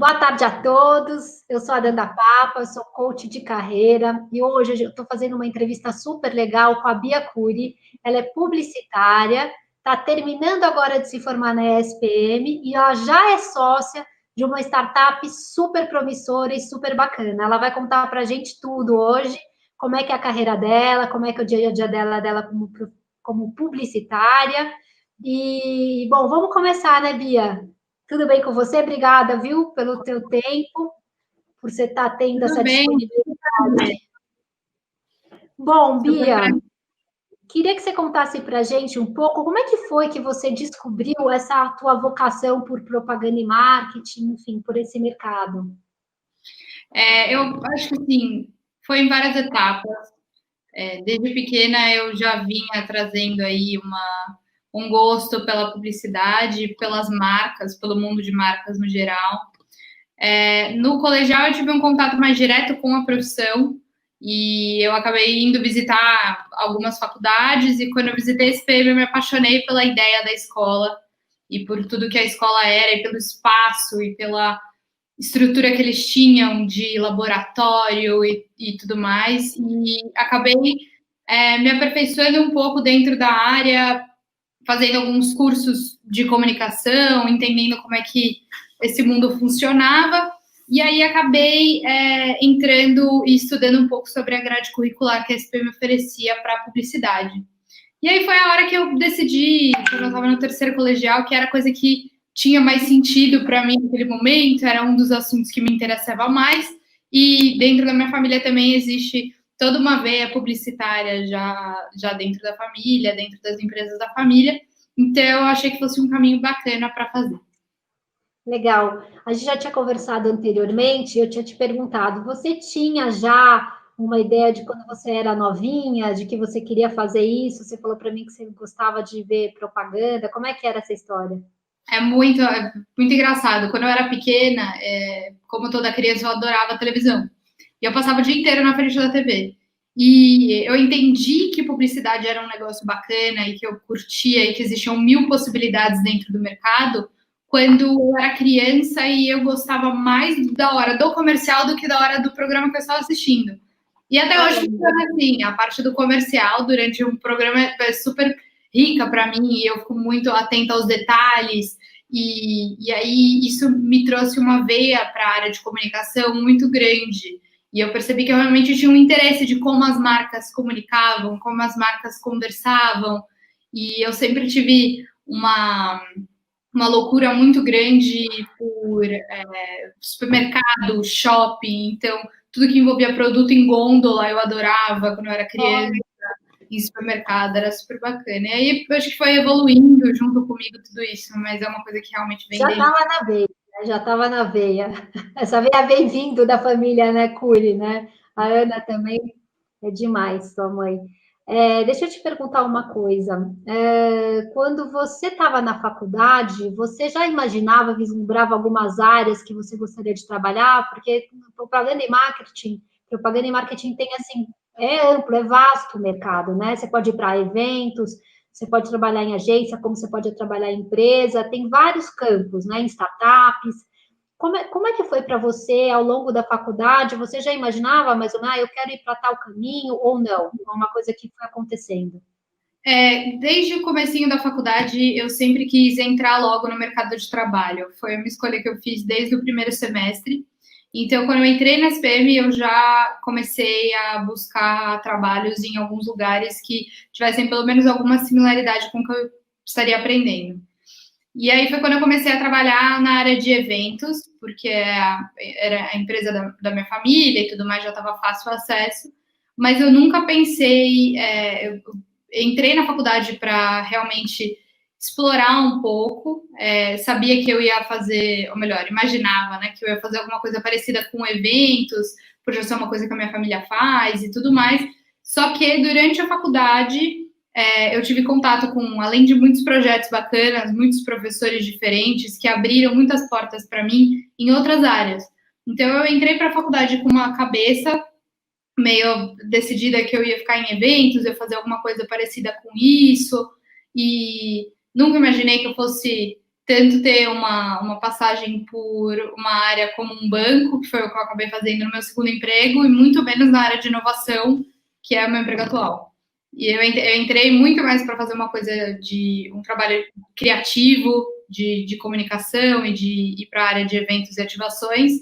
Boa tarde a todos. Eu sou a Danda Papa, sou coach de carreira e hoje eu estou fazendo uma entrevista super legal com a Bia Curi. Ela é publicitária, está terminando agora de se formar na ESPM e ela já é sócia de uma startup super promissora e super bacana. Ela vai contar para a gente tudo hoje, como é que é a carreira dela, como é que é o dia a dia dela como publicitária. E, bom, vamos começar, né, Bia? Tudo bem com você? Obrigada, viu, pelo teu tempo, por você estar tendo Tudo essa bem. disponibilidade. Bom, Super Bia, prazer. queria que você contasse para a gente um pouco como é que foi que você descobriu essa tua vocação por propaganda e marketing, enfim, por esse mercado. Eu acho que assim, foi em várias etapas. Desde pequena eu já vinha trazendo aí um gosto pela publicidade, pelas marcas, pelo mundo de marcas no geral. No colegial eu tive um contato mais direto com a profissão e eu acabei indo visitar algumas faculdades e quando eu visitei a SPM eu me apaixonei pela ideia da escola e por tudo que a escola era e pelo espaço e pela estrutura que eles tinham de laboratório e tudo mais, e acabei me aperfeiçoando um pouco dentro da área, fazendo alguns cursos de comunicação, entendendo como é que esse mundo funcionava, e aí acabei entrando e estudando um pouco sobre a grade curricular que a SPM oferecia para a publicidade. E aí foi a hora que eu decidi, quando eu estava no terceiro colegial, que era a coisa que tinha mais sentido para mim naquele momento, era um dos assuntos que me interessava mais. E dentro da minha família também existe toda uma veia publicitária já dentro da família, dentro das empresas da família. Então eu achei que fosse um caminho bacana para fazer. Legal. A gente já tinha conversado anteriormente, eu tinha te perguntado, você tinha já uma ideia de quando você era novinha, de que você queria fazer isso? Você falou para mim que você gostava de ver propaganda. Como é que era essa história? É muito engraçado. Quando eu era pequena, como toda criança, eu adorava televisão. E eu passava o dia inteiro na frente da TV. E eu entendi que publicidade era um negócio bacana e que eu curtia e que existiam mil possibilidades dentro do mercado quando eu era criança e eu gostava mais da hora do comercial do que da hora do programa que eu estava assistindo. E até hoje funciona assim, a parte do comercial durante um programa é super rica para mim e eu fico muito atenta aos detalhes e aí isso me trouxe uma veia para a área de comunicação muito grande. E eu percebi que eu realmente tinha um interesse de como as marcas comunicavam, como as marcas conversavam. E eu sempre tive uma loucura muito grande por supermercado, shopping. Então, tudo que envolvia produto em gôndola eu adorava quando eu era criança. Em supermercado, era super bacana. E aí eu acho que foi evoluindo junto comigo tudo isso, mas é uma coisa que realmente vem Já desde. estava na veia, né? Já estava na veia. Essa veia vem vindo da família, né, Cury, né? A Ana também é demais, sua mãe. Deixa eu te perguntar uma coisa. Quando você estava na faculdade, você já imaginava, vislumbrava algumas áreas que você gostaria de trabalhar? Porque propaganda e marketing tem assim, é amplo, é vasto o mercado, né? Você pode ir para eventos, você pode trabalhar em agência, como você pode trabalhar em empresa, tem vários campos, né? Em startups. Como é que foi para você ao longo da faculdade? Você já imaginava, mas eu quero ir para tal caminho ou não? É uma coisa que foi acontecendo. Desde o comecinho da faculdade, eu sempre quis entrar logo no mercado de trabalho. Foi uma escolha que eu fiz desde o primeiro semestre. Então, quando eu entrei na SPM, eu já comecei a buscar trabalhos em alguns lugares que tivessem pelo menos alguma similaridade com o que eu estaria aprendendo. E aí foi quando eu comecei a trabalhar na área de eventos, porque era a empresa da minha família e tudo mais, já estava fácil o acesso. Mas eu nunca pensei, eu entrei na faculdade para realmente explorar um pouco, sabia que eu ia fazer, ou melhor, imaginava, né, que eu ia fazer alguma coisa parecida com eventos, por já ser uma coisa que a minha família faz e tudo mais. Só que durante a faculdade eu tive contato com, além de muitos projetos bacanas, muitos professores diferentes que abriram muitas portas para mim em outras áreas. Então eu entrei para a faculdade com uma cabeça meio decidida que eu ia ficar em eventos, eu fazer alguma coisa parecida com isso, e nunca imaginei que eu fosse tanto ter uma passagem por uma área como um banco, que foi o que eu acabei fazendo no meu segundo emprego, e muito menos na área de inovação, que é o meu emprego atual. E eu entrei muito mais para fazer uma coisa de um trabalho criativo, de comunicação e de ir para a área de eventos e ativações,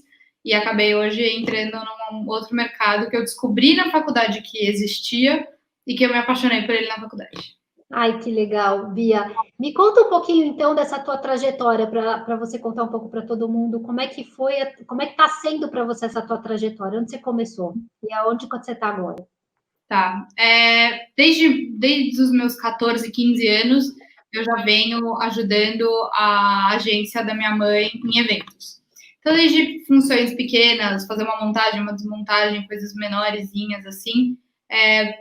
e acabei hoje entrando num outro mercado que eu descobri na faculdade que existia e que eu me apaixonei por ele na faculdade. Ai, que legal, Bia. Me conta um pouquinho, então, dessa tua trajetória, para você contar um pouco para todo mundo, como é que foi, como é que está sendo para você essa tua trajetória, onde você começou e aonde você está agora? Tá. Desde os meus 14, 15 anos, eu já venho ajudando a agência da minha mãe em eventos. Então, desde funções pequenas, fazer uma montagem, uma desmontagem, coisas menorzinhas assim,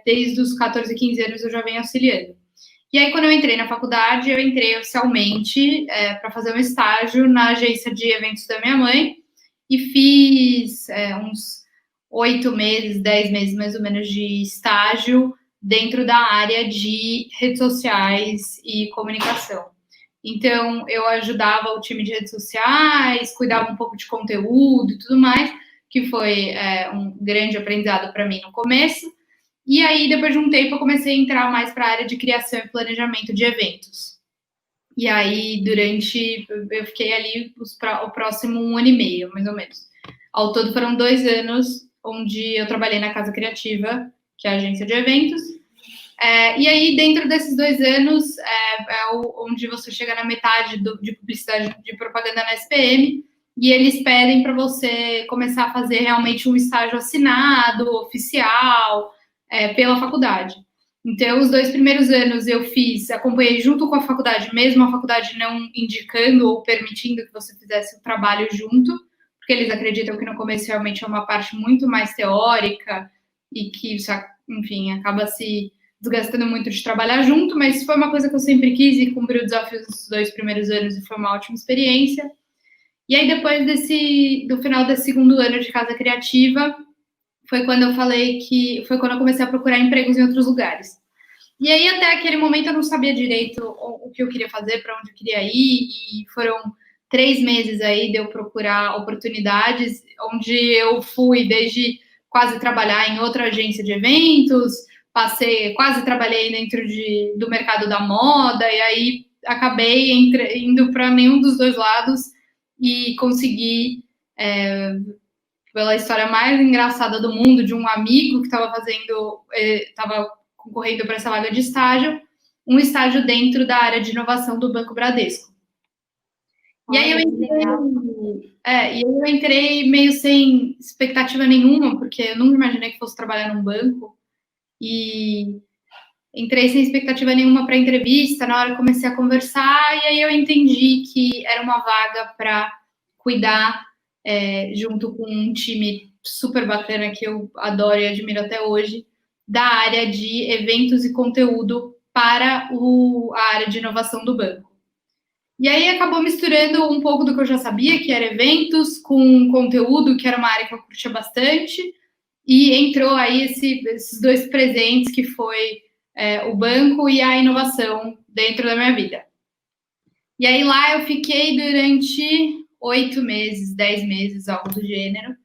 desde os 14, 15 anos eu já venho auxiliando. E aí, quando eu entrei na faculdade, eu entrei oficialmente para fazer um estágio na agência de eventos da minha mãe e fiz uns 8 meses, 10 meses mais ou menos de estágio dentro da área de redes sociais e comunicação. Então, eu ajudava o time de redes sociais, cuidava um pouco de conteúdo e tudo mais, que foi um grande aprendizado para mim no começo. E aí, depois de um tempo, eu comecei a entrar mais para a área de criação e planejamento de eventos. E aí, eu fiquei ali o próximo 1 ano e meio, mais ou menos. Ao todo, foram 2 anos onde eu trabalhei na Casa Criativa, que é a agência de eventos. E aí, dentro desses 2 anos, onde você chega na metade de publicidade, de propaganda na SPM, e eles pedem para você começar a fazer realmente um estágio assinado, oficial, pela faculdade. Então, os 2 primeiros anos eu acompanhei junto com a faculdade, mesmo a faculdade não indicando ou permitindo que você fizesse o trabalho junto, porque eles acreditam que no começo realmente é uma parte muito mais teórica e que isso, enfim, acaba se desgastando muito de trabalhar junto, mas foi uma coisa que eu sempre quis e cumpri o desafio dos 2 primeiros anos e foi uma ótima experiência. E aí, depois do final desse segundo ano de Casa Criativa, foi quando eu comecei a procurar empregos em outros lugares. E aí, até aquele momento, eu não sabia direito o que eu queria fazer, para onde eu queria ir, e foram 3 meses aí de eu procurar oportunidades, onde eu fui desde quase trabalhar em outra agência de eventos, quase trabalhei dentro do mercado da moda, e aí acabei indo para nenhum dos 2 lados e consegui pela história mais engraçada do mundo, de um amigo que estava concorrendo para essa vaga de estágio, um estágio dentro da área de inovação do Banco Bradesco. E aí eu entrei meio sem expectativa nenhuma, porque eu nunca imaginei que fosse trabalhar num banco, e entrei sem expectativa nenhuma para a entrevista, na hora comecei a conversar, e aí eu entendi que era uma vaga para cuidar junto com um time super bacana que eu adoro e admiro até hoje, da área de eventos e conteúdo para a área de inovação do banco. E aí acabou misturando um pouco do que eu já sabia, que era eventos, com conteúdo, que era uma área que eu curtia bastante, e entrou aí esses 2 presentes, que foi o banco e a inovação dentro da minha vida. E aí lá eu fiquei durante 8 meses, 10 meses, algo do gênero.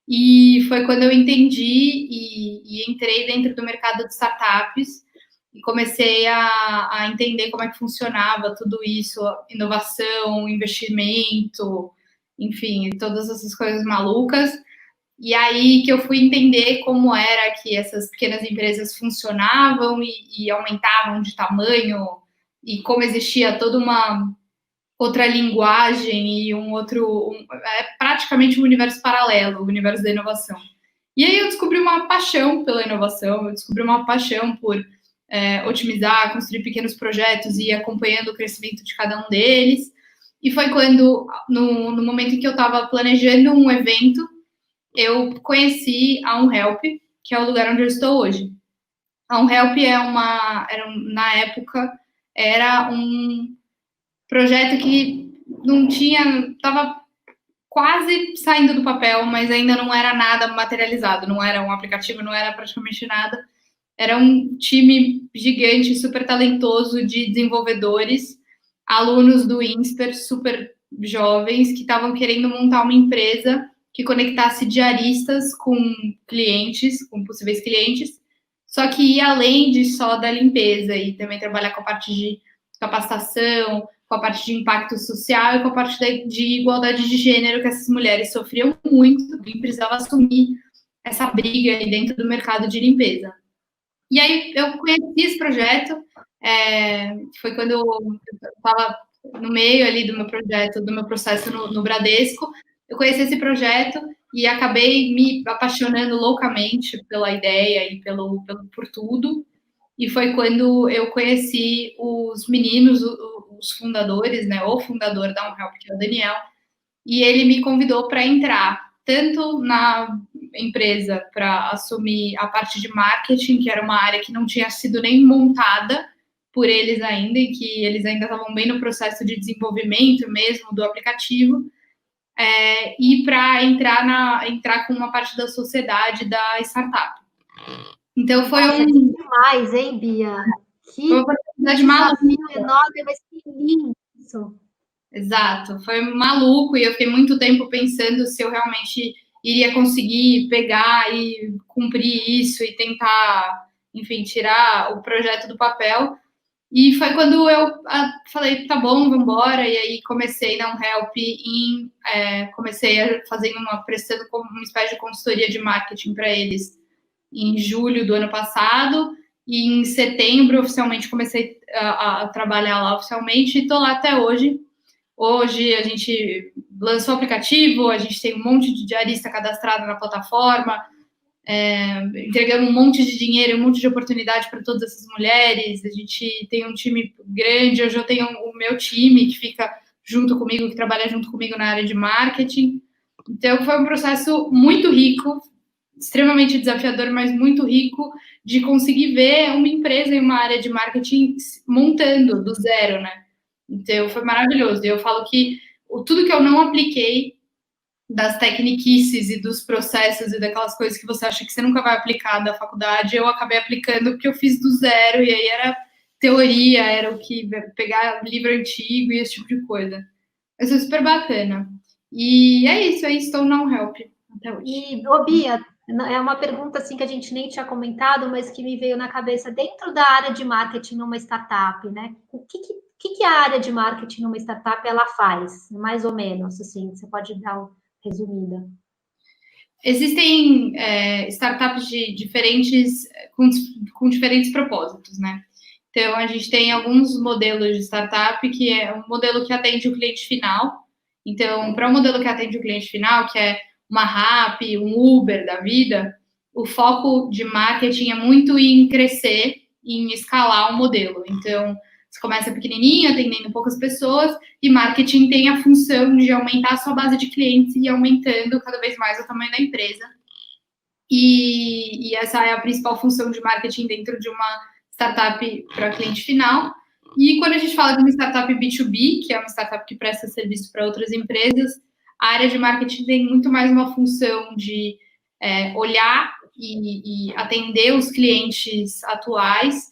E foi quando eu entendi e entrei dentro do mercado de startups e comecei a entender como é que funcionava tudo isso, inovação, investimento, enfim, todas essas coisas malucas. E aí que eu fui entender como era que essas pequenas empresas funcionavam e aumentavam de tamanho, e como existia toda uma outra linguagem e praticamente um universo paralelo, o universo da inovação. E aí eu descobri uma paixão pela inovação, eu descobri uma paixão por otimizar, construir pequenos projetos e ir acompanhando o crescimento de cada um deles. E foi quando, no momento em que eu estava planejando um evento, eu conheci a UnHelp, que é o lugar onde eu estou hoje. A UnHelp na época, era um projeto que estava quase saindo do papel, mas ainda não era nada materializado, não era um aplicativo, não era praticamente nada. Era um time gigante, super talentoso de desenvolvedores, alunos do INSPER, super jovens, que estavam querendo montar uma empresa que conectasse diaristas com clientes, com possíveis clientes, só que ia além de só da limpeza e também trabalhar com a parte de capacitação, com a parte de impacto social e com a parte de igualdade de gênero, que essas mulheres sofriam muito e precisavam assumir essa briga aí dentro do mercado de limpeza. E aí eu conheci esse projeto, foi quando eu estava no meio ali do meu projeto, do meu processo no Bradesco, eu conheci esse projeto e acabei me apaixonando loucamente pela ideia e por tudo. E foi quando eu conheci os meninos, os fundadores, né? O fundador da UnHelp, que é o Daniel, e ele me convidou para entrar tanto na empresa para assumir a parte de marketing, que era uma área que não tinha sido nem montada por eles ainda, e que eles ainda estavam bem no processo de desenvolvimento mesmo do aplicativo, e para entrar com uma parte da sociedade da startup. Então foi demais, hein, Bia? Que desafio enorme, mas que lindo isso. Exato, foi maluco e eu fiquei muito tempo pensando se eu realmente iria conseguir pegar e cumprir isso e tentar, enfim, tirar o projeto do papel. E foi quando eu falei, tá bom, vamos embora. E aí comecei na UnHelp comecei fazendo prestando uma espécie de consultoria de marketing para eles em julho do ano passado. E em setembro, oficialmente, comecei a trabalhar lá oficialmente e estou lá até hoje. Hoje a gente lançou o aplicativo, a gente tem um monte de diarista cadastrado na plataforma, entregamos um monte de dinheiro, um monte de oportunidade para todas essas mulheres. A gente tem um time grande, hoje eu tenho o meu time que fica junto comigo, que trabalha junto comigo na área de marketing. Então foi um processo muito rico, extremamente desafiador, mas muito rico de conseguir ver uma empresa em uma área de marketing montando do zero, né? Então, foi maravilhoso. Eu falo que tudo que eu não apliquei das tecniquices e dos processos e daquelas coisas que você acha que você nunca vai aplicar da faculdade, eu acabei aplicando porque eu fiz do zero, e aí era teoria, era o que pegar livro antigo e esse tipo de coisa. Mas foi super bacana. E é isso, aí estou na UnHelp até hoje. E, Bia, é uma pergunta assim que a gente nem tinha comentado, mas que me veio na cabeça dentro da área de marketing numa startup, né? O que a área de marketing numa startup ela faz, mais ou menos, assim, você pode dar uma resumida. Existem startups de diferentes, com diferentes propósitos, né? Então, a gente tem alguns modelos de startup que é um modelo que atende o cliente final. Então, para o modelo que atende o cliente final, que é uma Rappi, um Uber da vida, o foco de marketing é muito em crescer, em escalar o modelo. Então, você começa pequenininho, atendendo poucas pessoas, e marketing tem a função de aumentar a sua base de clientes e ir aumentando cada vez mais o tamanho da empresa. E essa é a principal função de marketing dentro de uma startup para cliente final. E quando a gente fala de uma startup B2B, que é uma startup que presta serviço para outras empresas, a área de marketing tem muito mais uma função de olhar e atender os clientes atuais,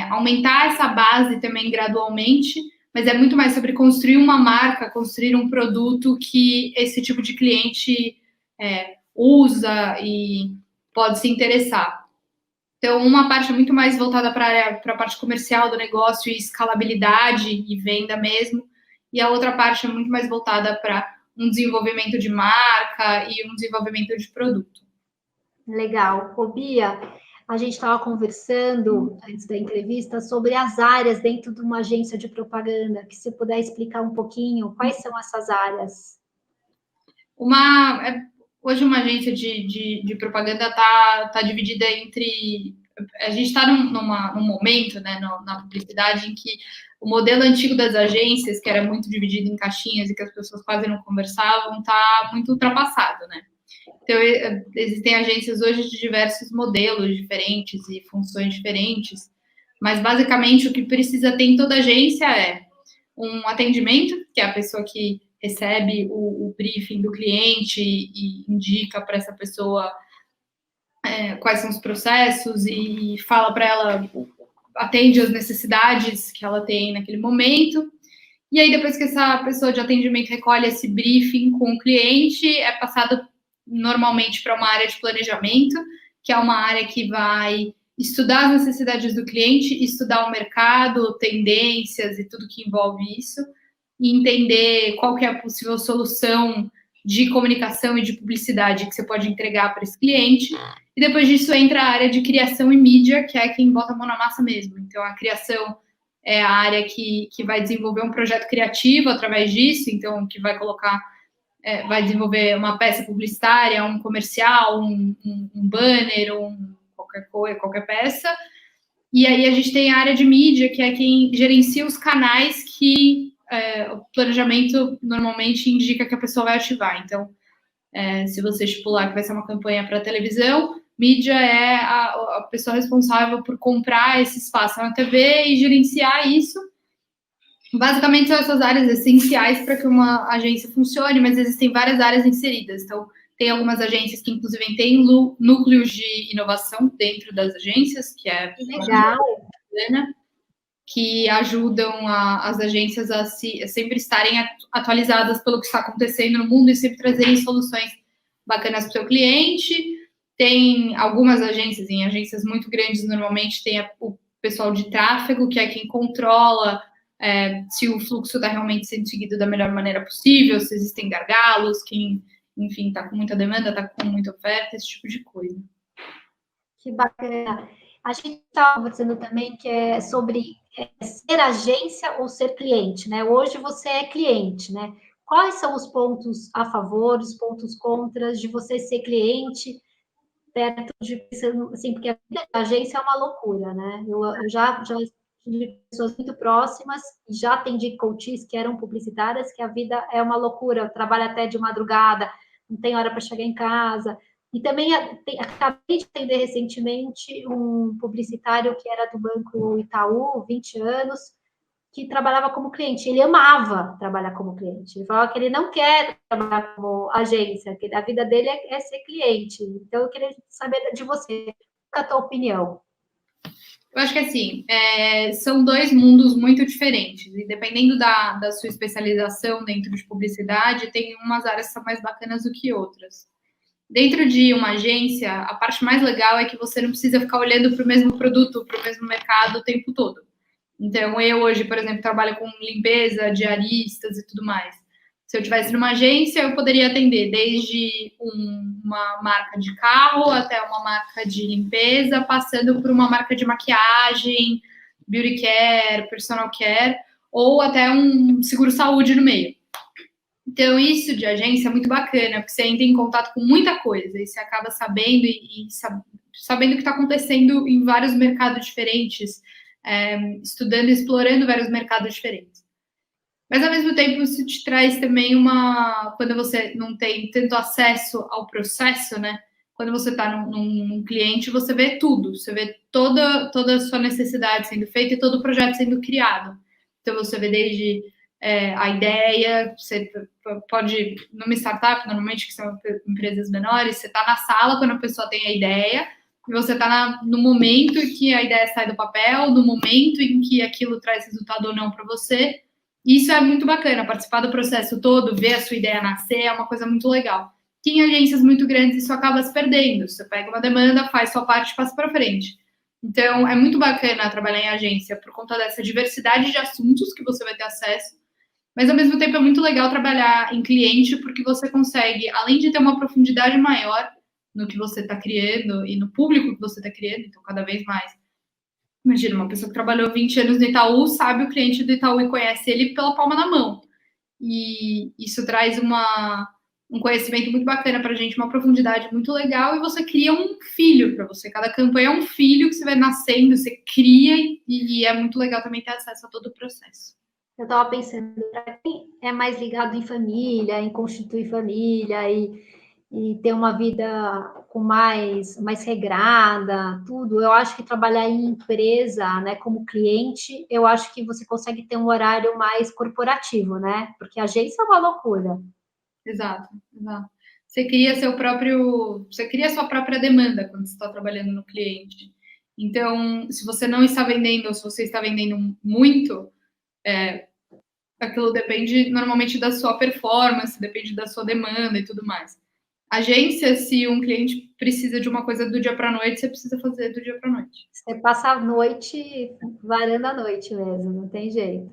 aumentar essa base também gradualmente, mas é muito mais sobre construir uma marca, construir um produto que esse tipo de cliente usa e pode se interessar. Então, uma parte muito mais voltada para a parte comercial do negócio e escalabilidade e venda mesmo, e a outra parte é muito mais voltada para um desenvolvimento de marca e um desenvolvimento de produto. Legal. Ô, Bia, a gente estava conversando antes da entrevista sobre as áreas dentro de uma agência de propaganda, que você puder explicar um pouquinho, quais são essas áreas? Hoje uma agência de propaganda está dividida entre... A gente está num momento, né, na publicidade, em que o modelo antigo das agências, que era muito dividido em caixinhas e que as pessoas quase não conversavam, está muito ultrapassado, né? Então, existem agências hoje de diversos modelos diferentes e funções diferentes, mas basicamente o que precisa ter em toda agência é um atendimento, que é a pessoa que recebe o briefing do cliente e indica para essa pessoa quais são os processos e fala para ela, atende as necessidades que ela tem naquele momento. E aí, depois que essa pessoa de atendimento recolhe esse briefing com o cliente, é passado normalmente para uma área de planejamento, que é uma área que vai estudar as necessidades do cliente, estudar o mercado, tendências e tudo que envolve isso, e entender qual que é a possível solução de comunicação e de publicidade que você pode entregar para esse cliente. E depois disso entra a área de criação e mídia, que é quem bota a mão na massa mesmo. Então, a criação é a área que vai desenvolver um projeto criativo através disso, então, que vai colocar, vai desenvolver uma peça publicitária, um comercial, um banner, qualquer coisa, qualquer peça. E aí a gente tem a área de mídia, que é quem gerencia os canais que o planejamento normalmente indica que a pessoa vai ativar. Então, se você estipular que vai ser uma campanha para televisão, mídia é a pessoa responsável por comprar esse espaço na TV e gerenciar isso. Basicamente, são essas áreas essenciais para que uma agência funcione, mas existem várias áreas inseridas. Então, tem algumas agências que, inclusive, têm núcleos de inovação dentro das agências, que é legal, que ajudam as agências a sempre estarem atualizadas pelo que está acontecendo no mundo e sempre trazerem soluções bacanas para o seu cliente. Tem algumas agências, em agências muito grandes, normalmente tem o pessoal de tráfego, que é quem controla se o fluxo está realmente sendo seguido da melhor maneira possível, se existem gargalos, quem, enfim, está com muita demanda, está com muita oferta, esse tipo de coisa. Que bacana. A gente estava conversando também que é sobre ser agência ou ser cliente, né? Hoje você é cliente, né? Quais são os pontos a favor, os pontos contras de você ser cliente perto de, assim, porque a vida da agência é uma loucura, né? Eu já tive pessoas muito próximas, já atendi coaches que eram publicitárias, que a vida é uma loucura, trabalha até de madrugada, não tem hora para chegar em casa. E também acabei de atender recentemente um publicitário que era do Banco Itaú, 20 anos, que trabalhava como cliente. Ele amava trabalhar como cliente. Ele falava que ele não quer trabalhar como agência, que a vida dele é ser cliente. Então, eu queria saber de você, qual é a tua opinião? Eu acho que, assim, são dois mundos muito diferentes. E dependendo da sua especialização dentro de publicidade, tem umas áreas que são mais bacanas do que outras. Dentro de uma agência, a parte mais legal é que você não precisa ficar olhando para o mesmo produto, para o mesmo mercado o tempo todo. Então, eu hoje, por exemplo, trabalho com limpeza, diaristas e tudo mais. Se eu tivesse numa agência, eu poderia atender desde uma marca de carro até uma marca de limpeza, passando por uma marca de maquiagem, beauty care, personal care, ou até um seguro-saúde no meio. Então, isso de agência é muito bacana, porque você entra em contato com muita coisa e você acaba sabendo sabendo o que está acontecendo em vários mercados diferentes, estudando e explorando vários mercados diferentes. Mas, ao mesmo tempo, isso te traz também quando você não tem tanto acesso ao processo, né? Quando você está num cliente, você vê tudo. Você vê toda a sua necessidade sendo feita e todo o projeto sendo criado. Então, você vê desde a ideia, você pode, numa startup, normalmente, que são empresas menores, você está na sala quando a pessoa tem a ideia, e você está no momento em que a ideia sai do papel, no momento em que aquilo traz resultado ou não para você. Isso é muito bacana, participar do processo todo, ver a sua ideia nascer, é uma coisa muito legal. Que em agências muito grandes isso acaba se perdendo. Você pega uma demanda, faz sua parte e passa para frente. Então, é muito bacana trabalhar em agência por conta dessa diversidade de assuntos que você vai ter acesso, mas, ao mesmo tempo, é muito legal trabalhar em cliente porque você consegue, além de ter uma profundidade maior no que você está criando e no público que você está criando, então, cada vez mais. Imagina, uma pessoa que trabalhou 20 anos no Itaú sabe o cliente do Itaú e conhece ele pela palma da mão. E isso traz um conhecimento muito bacana para a gente, uma profundidade muito legal, e você cria um filho para você. Cada campanha é um filho que você vai nascendo, você cria, e é muito legal também ter acesso a todo o processo. Eu estava pensando, para quem é mais ligado em família, em constituir família e ter uma vida com mais regrada, tudo, eu acho que trabalhar em empresa, né, como cliente, eu acho que você consegue ter um horário mais corporativo, né? Porque a agência é uma loucura. Exato. Você cria a sua própria demanda quando você está trabalhando no cliente. Então, se você não está vendendo ou se você está vendendo muito, aquilo depende normalmente da sua performance, depende da sua demanda e tudo mais. Agência, se um cliente precisa de uma coisa do dia para a noite, você precisa fazer do dia para a noite. Você passa a noite varando a noite mesmo, não tem jeito.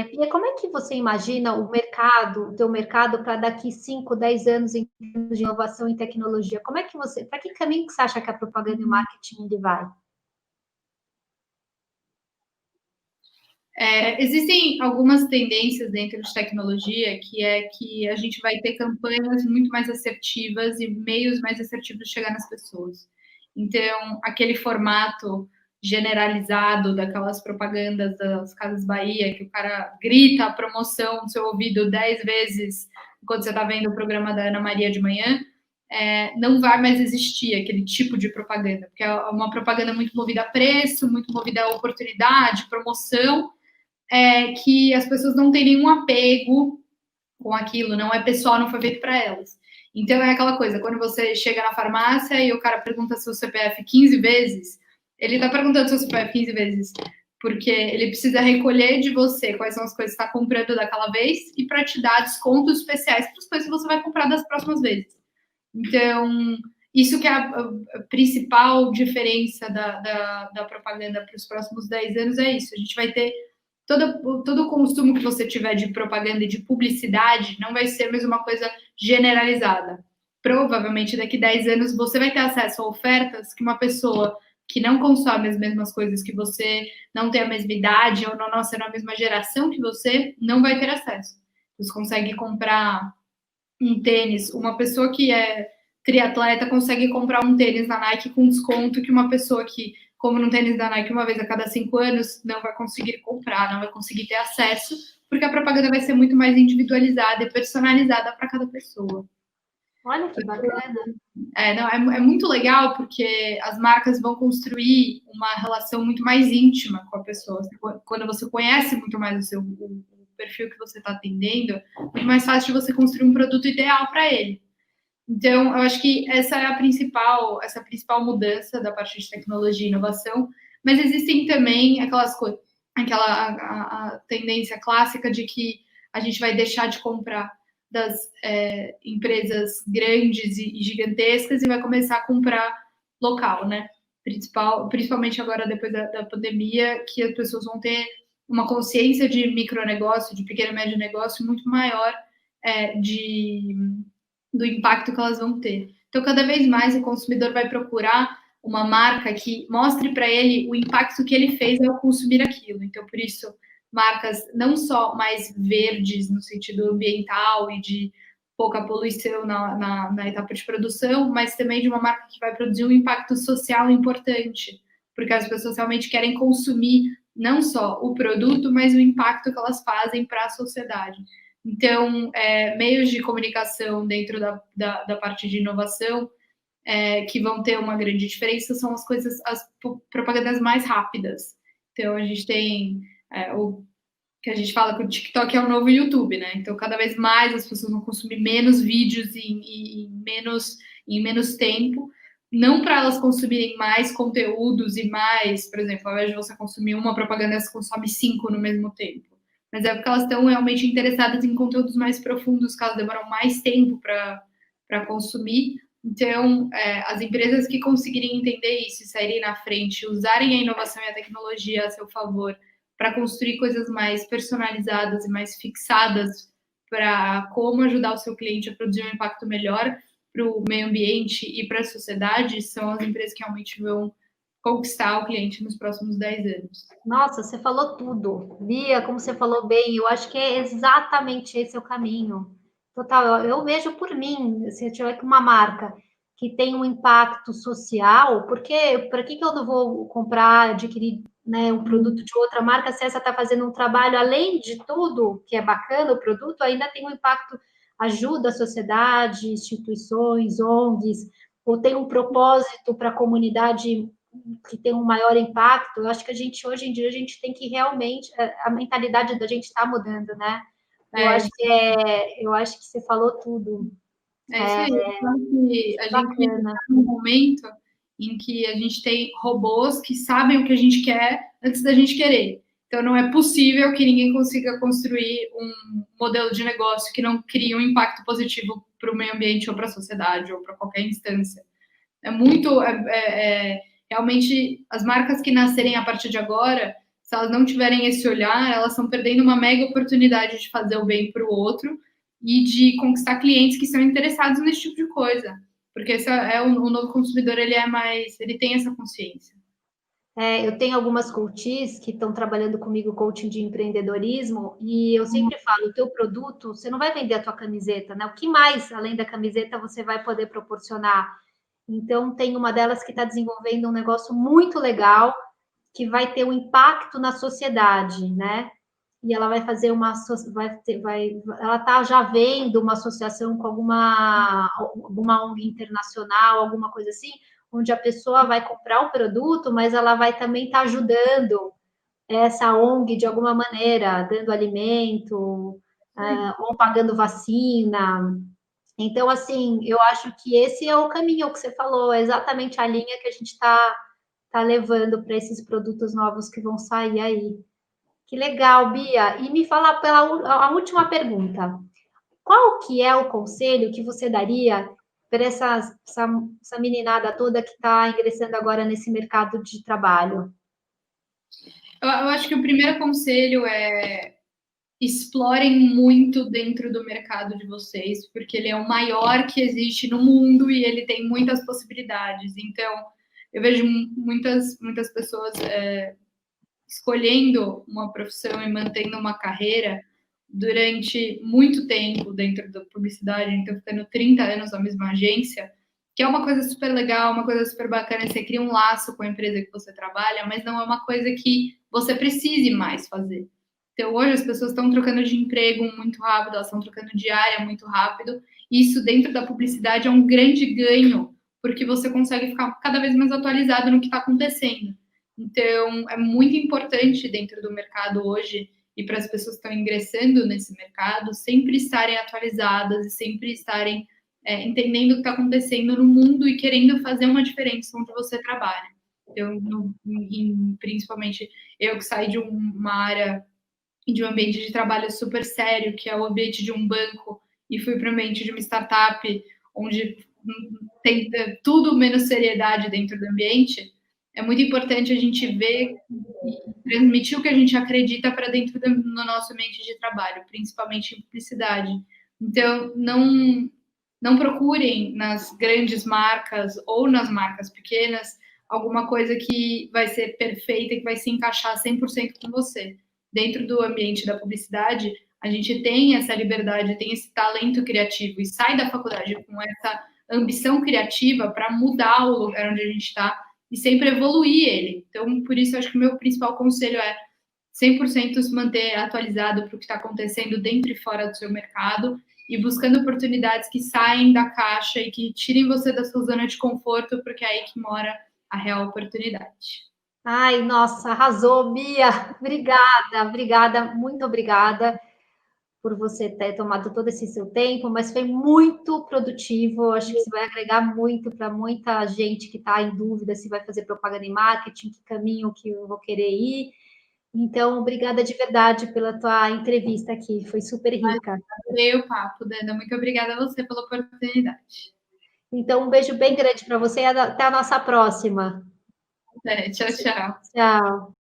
Pia, como é que você imagina o teu mercado para daqui 5, 10 anos em termos de inovação e tecnologia? Para que caminho que você acha que a propaganda e o marketing ele vai? Existem algumas tendências dentro de tecnologia que é que a gente vai ter campanhas muito mais assertivas e meios mais assertivos de chegar nas pessoas. Então, aquele formato generalizado daquelas propagandas das Casas Bahia, que o cara grita a promoção no seu ouvido 10 vezes enquanto você está vendo o programa da Ana Maria de manhã, não vai mais existir aquele tipo de propaganda, porque é uma propaganda muito movida a preço, muito movida a oportunidade, promoção, que as pessoas não têm nenhum apego com aquilo, não é pessoal, não foi feito para elas. Então é aquela coisa, quando você chega na farmácia e o cara pergunta seu CPF 15 vezes, ele está perguntando seu CPF 15 vezes porque ele precisa recolher de você quais são as coisas que está comprando daquela vez e para te dar descontos especiais para as coisas que você vai comprar das próximas vezes. Então, isso que é a principal diferença da propaganda para os próximos 10 anos é isso. A gente vai ter todo o consumo que você tiver de propaganda e de publicidade não vai ser mais uma coisa generalizada. Provavelmente daqui 10 anos você vai ter acesso a ofertas que uma pessoa que não consome as mesmas coisas que você, não tem a mesma idade ou não nasceu na mesma geração que você, não vai ter acesso. Você consegue comprar um tênis, uma pessoa que é triatleta consegue comprar um tênis na Nike com desconto que uma pessoa que como no tênis da Nike uma vez a cada 5 anos, não vai conseguir comprar, não vai conseguir ter acesso, porque a propaganda vai ser muito mais individualizada e personalizada para cada pessoa. Olha que bacana. É muito legal porque as marcas vão construir uma relação muito mais íntima com a pessoa. Quando você conhece muito mais o perfil que você está atendendo, é muito mais fácil de você construir um produto ideal para ele. Então, eu acho que essa é a principal mudança da parte de tecnologia e inovação, mas existem também aquelas coisas, a tendência clássica de que a gente vai deixar de comprar das empresas grandes e gigantescas e vai começar a comprar local, né? Principalmente agora depois da pandemia, que as pessoas vão ter uma consciência de micronegócio, de pequeno e médio negócio muito maior do impacto que elas vão ter. Então, cada vez mais o consumidor vai procurar uma marca que mostre para ele o impacto que ele fez ao consumir aquilo. Então, por isso, marcas não só mais verdes no sentido ambiental e de pouca poluição na etapa de produção, mas também de uma marca que vai produzir um impacto social importante, porque as pessoas realmente querem consumir não só o produto, mas o impacto que elas fazem para a sociedade. Então, meios de comunicação dentro da parte de inovação que vão ter uma grande diferença são as propagandas mais rápidas. Então, a gente tem o que a gente fala que o TikTok é o novo YouTube, né? Então, cada vez mais as pessoas vão consumir menos vídeos em menos tempo, não para elas consumirem mais conteúdos e mais, por exemplo, ao invés de você consumir uma propaganda, você consome 5 no mesmo tempo. Mas é porque elas estão realmente interessadas em conteúdos mais profundos, que elas demoram mais tempo para consumir. Então, as empresas que conseguirem entender isso e saírem na frente, usarem a inovação e a tecnologia a seu favor para construir coisas mais personalizadas e mais fixadas para como ajudar o seu cliente a produzir um impacto melhor para o meio ambiente e para a sociedade, são as empresas que realmente vão conquistar o cliente nos próximos 10 anos. Nossa, você falou tudo. Bia, como você falou bem, eu acho que é exatamente esse o caminho. Total, eu vejo por mim, se eu tiver uma marca que tem um impacto social, porque para que eu não vou comprar, adquirir, né, um produto de outra marca se essa está fazendo um trabalho, além de tudo que é bacana o produto, ainda tem um impacto, ajuda a sociedade, instituições, ONGs, ou tem um propósito para a comunidade que tem um maior impacto. Eu acho que hoje em dia, a gente tem que realmente, a mentalidade da gente está mudando, né? Eu acho que você falou tudo. Isso aí. A gente está num momento em que a gente tem robôs que sabem o que a gente quer antes da gente querer. Então, não é possível que ninguém consiga construir um modelo de negócio que não crie um impacto positivo para o meio ambiente ou para a sociedade ou para qualquer instância. Realmente, as marcas que nascerem a partir de agora, se elas não tiverem esse olhar, elas estão perdendo uma mega oportunidade de fazer o bem para o outro e de conquistar clientes que são interessados nesse tipo de coisa. Porque o novo consumidor, ele tem essa consciência. Eu tenho algumas coaches que estão trabalhando comigo coaching de empreendedorismo e eu sempre falo, o teu produto, você não vai vender a tua camiseta, né? O que mais, além da camiseta, você vai poder proporcionar? Então, tem uma delas que está desenvolvendo um negócio muito legal que vai ter um impacto na sociedade, né? E ela vai fazer ela está já vendo uma associação com alguma ONG internacional, alguma coisa assim, onde a pessoa vai comprar o produto, mas ela vai também estar ajudando essa ONG de alguma maneira, dando alimento, ou pagando vacina. Então, assim, eu acho que esse é o caminho que você falou, é exatamente a linha que a gente está levando para esses produtos novos que vão sair aí. Que legal, Bia. E me fala a última pergunta. Qual que é o conselho que você daria para essa meninada toda que está ingressando agora nesse mercado de trabalho? Eu acho que o primeiro conselho é explorem muito dentro do mercado de vocês, porque ele é o maior que existe no mundo e ele tem muitas possibilidades. Então, eu vejo muitas pessoas escolhendo uma profissão e mantendo uma carreira durante muito tempo dentro da publicidade, então ficando 30 anos na mesma agência, que é uma coisa super legal, uma coisa super bacana, você cria um laço com a empresa que você trabalha, mas não é uma coisa que você precise mais fazer. Então, hoje as pessoas estão trocando de emprego muito rápido, elas estão trocando de área muito rápido, e isso dentro da publicidade é um grande ganho, porque você consegue ficar cada vez mais atualizado no que está acontecendo. Então, é muito importante dentro do mercado hoje e para as pessoas que estão ingressando nesse mercado sempre estarem atualizadas e sempre estarem entendendo o que está acontecendo no mundo e querendo fazer uma diferença onde você trabalha. Então, principalmente eu que saí de uma área, de um ambiente de trabalho super sério, que é o ambiente de um banco, e fui para o ambiente de uma startup, onde tem tudo menos seriedade dentro do ambiente. É muito importante a gente ver e transmitir o que a gente acredita para dentro do nosso ambiente de trabalho, principalmente em publicidade. Então, não procurem nas grandes marcas ou nas marcas pequenas alguma coisa que vai ser perfeita, que vai se encaixar 100% com você. Dentro do ambiente da publicidade, a gente tem essa liberdade, tem esse talento criativo e sai da faculdade com essa ambição criativa para mudar o lugar onde a gente está e sempre evoluir ele. Então, por isso, acho que o meu principal conselho é 100% se manter atualizado para o que está acontecendo dentro e fora do seu mercado e buscando oportunidades que saem da caixa e que tirem você da sua zona de conforto, porque é aí que mora a real oportunidade. Ai, nossa, arrasou, Bia. Obrigada, muito obrigada por você ter tomado todo esse seu tempo, mas foi muito produtivo. Acho que você vai agregar muito para muita gente que está em dúvida se vai fazer propaganda em marketing, que caminho que eu vou querer ir. Então, obrigada de verdade pela tua entrevista aqui, foi super rica. Adorei o papo, Dana. Muito obrigada a você pela oportunidade. Então, um beijo bem grande para você e até a nossa próxima. Tchau, tchau. Tchau.